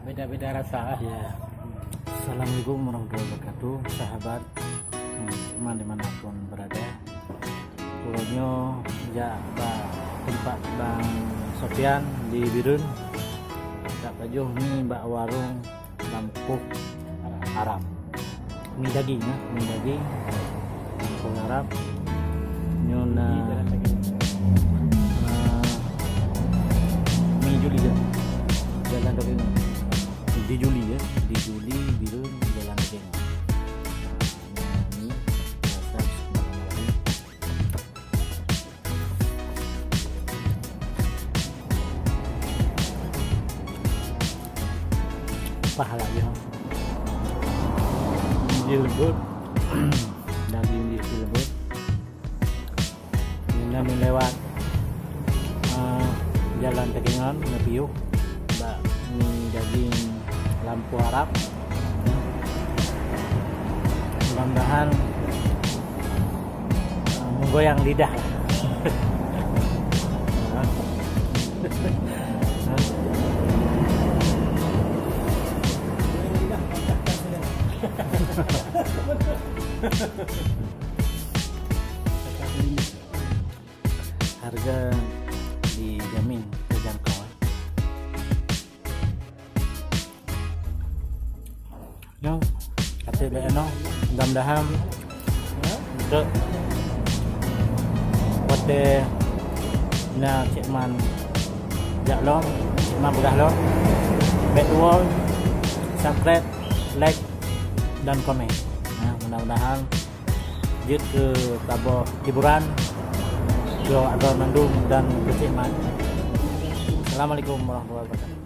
beda-beda rasa. Ya. Assalamualaikum warahmatullahi wabarakatuh, sahabat dimanapun berada. Pokoknya ya tempat Bang Sofian di Birun. Tak pajuh ni mbak warung Lampung Arab. Mie daging ya, mie daging Lampung Arab. Nyona mie Juli ya. Jalan daging. Di Juli ya, di Juli Birun jalan daging. Pahala dia dia lembut daging dia lembut ini kami lewat jalan Tegengan Napiuk mbak mie daging Lampu Arab. Mudah-mudahan menggoyang lidah lah. Harga dijamin terjangkau. No, kata dia no, mudah-mudahan untuk pada na Cik Man Jaklong, Cik Man Begahlong, back to wall, subscribe, like dan komen. Nah, mudah-mudahan jut ke tabah hiburan ke Agar Mandung dan ke Cik Man. Assalamualaikum warahmatullahi wabarakatuh.